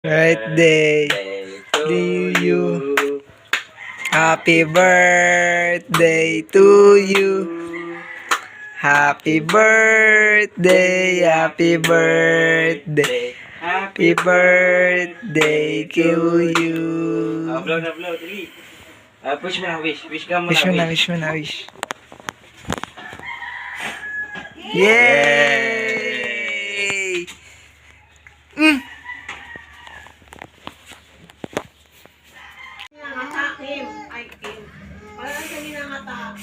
Birthday to you. Happy birthday to you. Happy birthday, happy birthday. Happy birthday to you. Blow na blow, dali. Push mo na, wish. Wish ka mo Wish mo na, wish mo na, wish. Yay! Nangasakim. Ay, Kim. Parang siya ninangatak.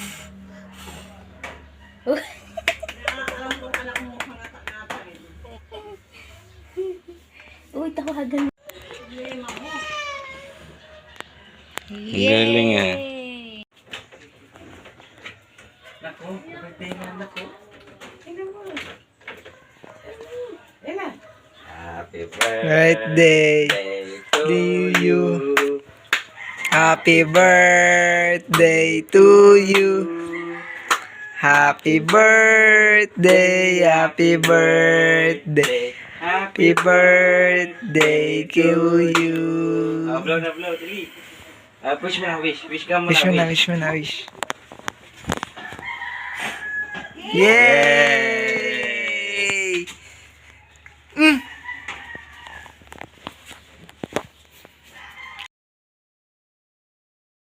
Alam ko anak mo hangatak-ngatak. Uy, tawagan. Problema mo. Galing ah. Nako, birthday na nako. Tingnan mo. Ela. Happy Birthday to you. Happy birthday to you. Happy birthday, happy birthday. Happy birthday to you. Blow na blow, dali. Push mo na, wish. Wish ka mo Wish mo na, na, wish. wish mo na, wish. Yay!